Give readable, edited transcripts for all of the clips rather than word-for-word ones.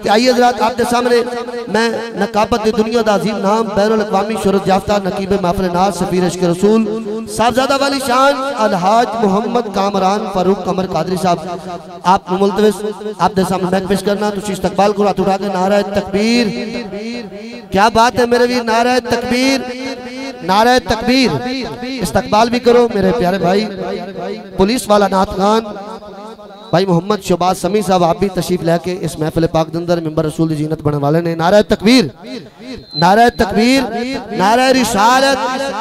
آئیے حضرات آپ کے سامنے میں نقابت دنیا دا عظیم نام بین الاقوامی شہرت یافتہ نقیب محفل ناز سفیر عشق رسول صاحبزادہ والی شان الحاج محمد کامران فاروق قمر قادری صاحب آپ ملتوس آپ کے سامنے میں پیش کرنا تو استقبال کو رات اٹھا کے نعرہ تکبیر. کیا بات ہے میرے بھی نعرہ تکبیر نعرہ تکبیر. استقبال بھی کرو میرے پیارے بھائی پولیس والا نعت خان بھائی محمد شہباز سمیع صاحب آپ بھی تشریف لے کے اس محفل پاک دندر ممبر رسول دی زینت بڑھنے والے نے. نعرہ تکبیر نعرہ تکبیر نعرہ رسالت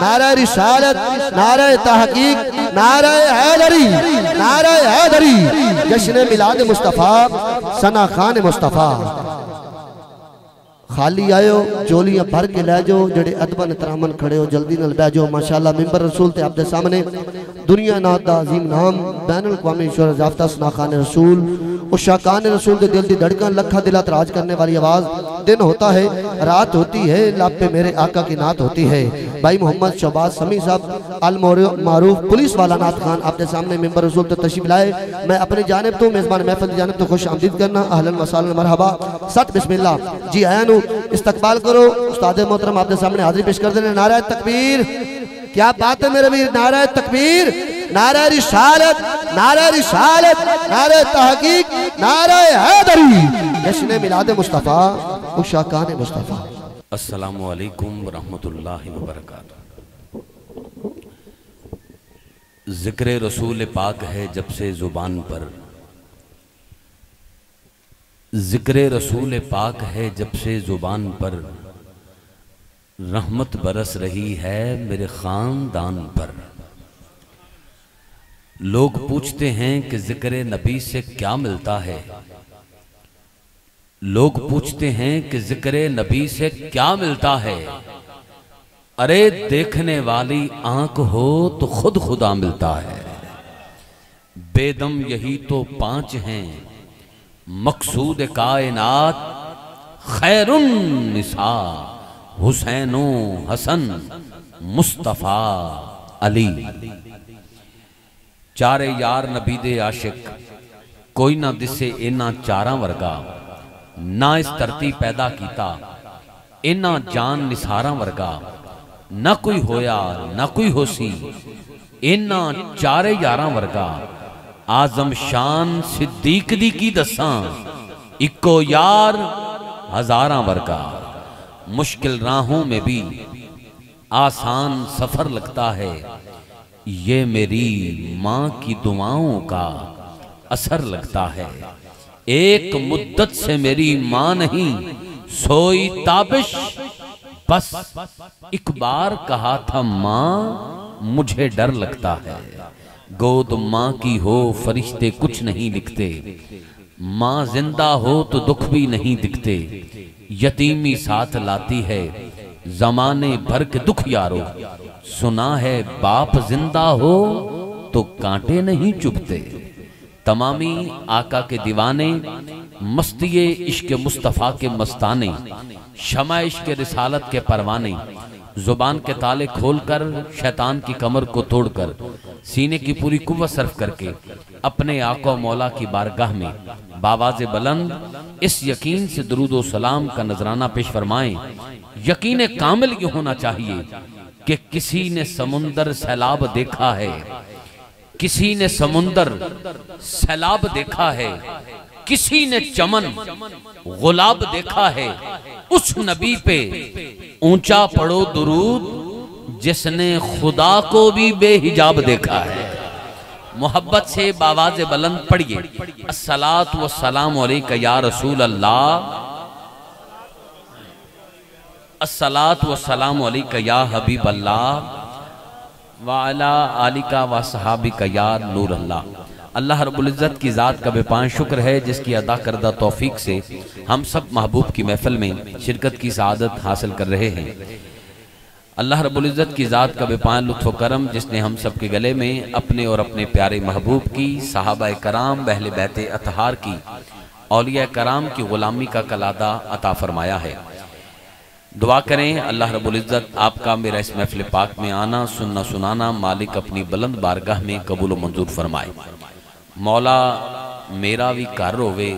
نعرہ رسالت نعرہ تحقیق نعرہ حیدری نعرہ حیدری. جشن میلاد مصطفیٰ ثنا خان مصطفیٰ. خالی آئے ہو جولیاں بھر کے لے جو جڑے ادبن ترامن کھڑے ہو جلدی نل بے جو ماشاءاللہ ممبر رسول تے آپ دے سامنے دنیا نات دا عظیم نام بین الاقوامی شہرت یافتہ ثنا خان رسول اس شاکان رسول دے دل دی دھڑکن لکھا دلات راج کرنے والی آواز. دن ہوتا ہے رات ہوتی ہے لب پہ میرے آقا کی نعت ہوتی ہے. بھائی محمد شہباز سمیع صاحب المعروف پولیس والا نعت خان آپ دے سامنے ممبر رسول تے تشریف لائے. میں اپنی جانب تو میزبان محفل دی جانب تو خوش آمدید کرنا اہلا وسہلا مرحبا ست بسم اللہ جی آیا نو استقبال کرو. استاد محترم آپ دے سامنے حاضری پیش کر دینے. نعرہ تکبیر. کیا بات ہے میرے ویر نعرہ تکبیر نعرہ رسالت نعرہ رسالت نعرہ تحقیق نعرہ حیدری. جشن میلاد مصطفیٰ و شاکان مصطفیٰ. السلام علیکم ورحمت اللہ وبرکاتہ. ذکر رسول پاک ہے جب سے زبان پر ذکر رسول پاک ہے جب سے زبان پر رحمت برس رہی ہے میرے خاندان پر. لوگ پوچھتے ہیں کہ ذکر نبی سے کیا ملتا ہے لوگ پوچھتے ہیں کہ ذکر نبی سے کیا ملتا ہے. ارے دیکھنے والی آنکھ ہو تو خود خدا ملتا ہے. بے دم یہی تو 5 ہیں مقصود کائنات خیر النساء حسین و حسن مصطفیٰ علی. چارے یار نبی دے عاشق کوئی نہ دسے اینا چاراں ورگا نہ اس دھرتی پیدا کیتا اینا جان نثاراں ورگا نہ کوئی ہویا نہ کوئی ہو سی اینا چارے یاراں ورگا. آزم شان صدیق دی کی دساں اکو یار ہزاراں ورگا. مشکل راہوں میں بھی آسان سفر لگتا ہے یہ میری ماں کی دعاؤں کا اثر لگتا ہے. ایک مدت سے میری ماں نہیں سوئی تابش بس ایک بار کہا تھا ماں مجھے ڈر لگتا ہے. گود ماں کی ہو فرشتے کچھ نہیں لکھتے ماں زندہ ہو تو دکھ بھی نہیں دکھتے. یتیمی ساتھ لاتی ہے زمانے بھر کے دکھ یارو سنا ہے باپ زندہ ہو تو کانٹے نہیں چبھتے. تمامی آقا کے دیوانے مستی عشق مصطفیٰ کے مستانے شمع عشق رسالت کے پروانے زبان کے تالے کھول کر شیطان کی کمر کو توڑ کر سینے کی پوری قوت صرف کر کے اپنے آقا و مولا کی بارگاہ میں باواز بلند اس یقین سے درود و سلام کا نذرانہ پیش فرمائیں. یقین کامل یہ ہونا چاہیے کہ کسی نے سمندر سیلاب دیکھا ہے کسی نے سمندر سیلاب دیکھا ہے کسی نے چمن غلاب دیکھا ہے. اس نبی پہ اونچا پڑھو درود جس نے خدا کو بھی بے حجاب دیکھا ہے. محبت سے باواز بلند پڑھیے الصلاۃ والسلام علیکہ یا رسول اللہ الصلاۃ والسلام علیکہ یا حبیب اللہ وعلا آلکہ و صحابکہ یا نور اللہ. اللہ رب العزت کی ذات کا بے پائیں شکر ہے جس کی عطا کردہ توفیق سے ہم سب محبوب کی محفل میں شرکت کی سعادت حاصل کر رہے ہیں. اللہ رب العزت کی ذات کا بے پائیں لطف و کرم جس نے ہم سب کے گلے میں اپنے اور اپنے پیارے محبوب کی صحابہ کرام اہل بیت اطہار کی اولیاء کرام کی غلامی کا کلادہ عطا فرمایا ہے. دعا کریں اللہ رب العزت آپ کا میرا اس محفل پاک میں آنا سننا سنانا مالک اپنی بلند بارگاہ میں قبول و منظور فرمائے. مولا میرا بھی گھر ہوئے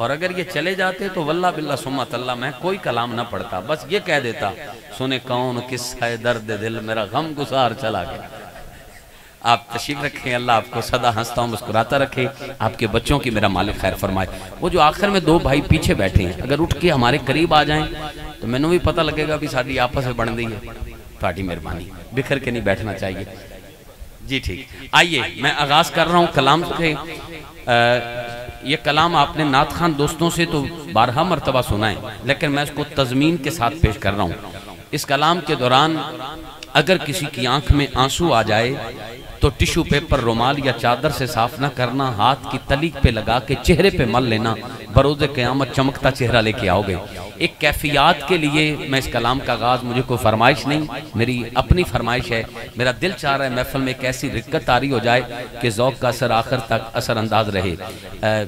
اور اگر یہ چلے جاتے تو واللہ باللہ سمت اللہ میں کوئی کلام نہ پڑھتا، بس یہ کہہ دیتا سنے کون قصہ درد دل میرا غم گسار چلا گیا۔ آپ تشریف رکھیں، اللہ آپ کو سدا ہنستا ہوں مسکراتا رکھے، آپ کے بچوں کی میرا مالک خیر فرمائے۔ وہ جو آخر میں دو بھائی پیچھے بیٹھے ہیں اگر اٹھ کے ہمارے قریب آ جائیں تو میں نے بھی پتہ لگے گا بھی ساری آپس میں بن دی ہے۔ تھوڑی مہربانی، بکھر کے نہیں بیٹھنا چاہیے جی ٹھیک۔ آئیے میں آغاز کر رہا ہوں کلام سے۔ یہ کلام آپ نے نعت خان دوستوں سے تو بارہا مرتبہ سنا ہے، لیکن میں اس کو تضمین کے ساتھ پیش کر رہا ہوں۔ اس کلام کے دوران اگر کسی کی آنکھ میں آنسو آ جائے تو ٹیشو پیپر، رومال یا چادر سے صاف نہ کرنا، ہاتھ کی تلیق پہ لگا کے چہرے پہ مل لینا، بروز قیامت چمکتا چہرہ لے کے آؤ گے۔ ایک کیفیات کے لیے میں اس کلام کا آغاز، مجھے کوئی فرمائش نہیں، میری اپنی فرمائش ہے، میرا دل چاہ رہا ہے محفل میں ایک ایسی رقت طاری ہو جائے کہ ذوق کا اثر آخر تک اثر انداز رہے۔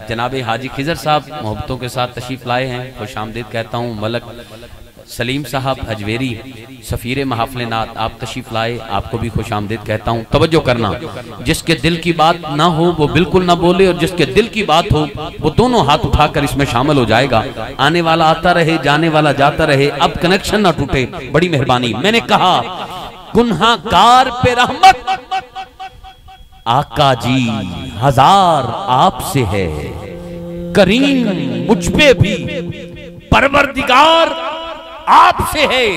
جناب حاجی خضر صاحب محبتوں کے ساتھ تشریف لائے ہیں، خوش آمدید کہتا ہوں۔ ملک سلیم صاحب حجویری سفیر محافل نعت آپ تشریف لائے، آپ کو بھی خوش آمدید کہتا ہوں۔ توجہ کرنا، جس کے دل کی بات نہ ہو وہ بالکل نہ بولے، اور جس کے دل کی بات ہو وہ دونوں ہاتھ اٹھا کر اس میں شامل ہو جائے گا۔ آنے والا آتا رہے، جانے والا جاتا رہے، اب کنیکشن نہ ٹوٹے، بڑی مہربانی۔ میں نے کہا گناہ گار پہ رحمت آقا جی ہزار آپ سے ہے، کریم مجھ پہ بھی پروردگار آپ سے ہے،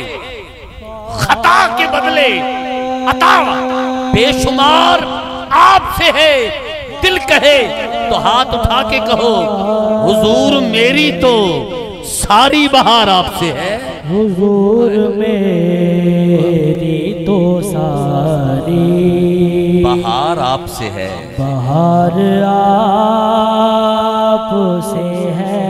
خطا کے بدلے عطا بے شمار آپ سے ہے۔ دل کہے تو ہاتھ اٹھا کے کہو حضور میری تو ساری بہار آپ سے ہے، حضور میری تو ساری بہار آپ سے ہے، بہار آپ سے ہے،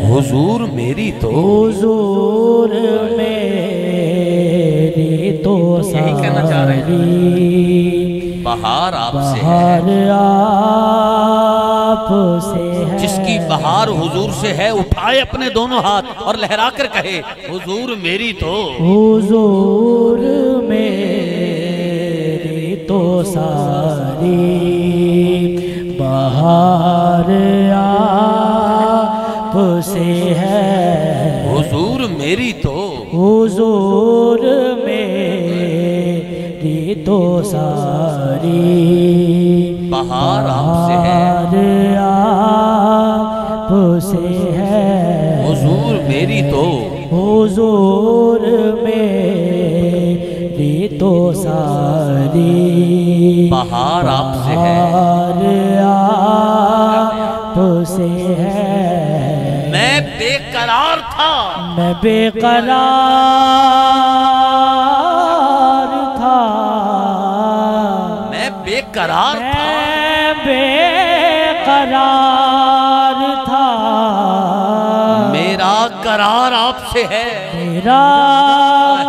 حضور میری تو حضور میری تو یہی کہنا چاہ رہے ہیں، ساری بہار آپ سے ہے، بہار آپ سے ہے۔ جس کی بہار حضور سے ہے اٹھائے اپنے دونوں ہاتھ اور لہرا کر کہے حضور میری تو، حضور میری تو ساری بہار آپ سے ہے، حضور میری تو، حضور میری تو ساری بہار آپ سے ہے، بہار آپ سے ہے، حضور میری تو، حضور میری تو ساری بہار آپ سے ہے، بہار آپ سے ہے۔ میں بے قرار تھا، میں بے قرار تھا، میں بے قرار تھا، میں بے قرار تھا، میرا قرار آپ سے ہے، میرا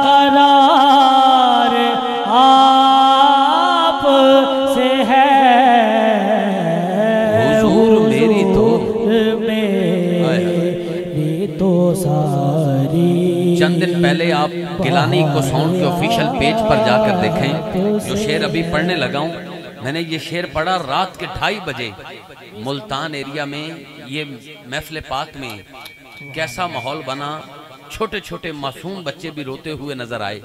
قرار آپ سے ہے، حضور میری تو، میری تو ساری۔ چند دن پہلے آپ گیلانی کو ساؤنڈ کے آفیشل پیج پر جا کر دیکھیں، جو شعر ابھی پڑھنے لگا ہوں، میں نے یہ شعر پڑھا رات کے 2:30 بجے ملتان ایریا میں، یہ محفل پاک میں کیسا ماحول بنا، چھوٹے چھوٹے معصوم بچے بھی روتے ہوئے نظر آئے،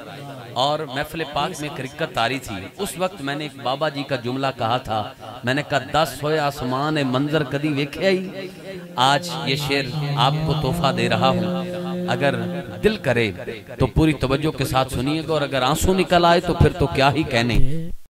اور محفل پاک میں کرکت طاری تھی۔ اس وقت میں نے ایک بابا جی کا جملہ کہا تھا، میں نے کہا 10 ہوئے آسمان منظر کدی ویکھے ہی۔ آج یہ شعر آپ کو تحفہ دے رہا ہوں، اگر دل کرے تو پوری توجہ کے ساتھ سنیے گا، اور اگر آنسو نکل آئے تو پھر تو کیا ہی کہنے۔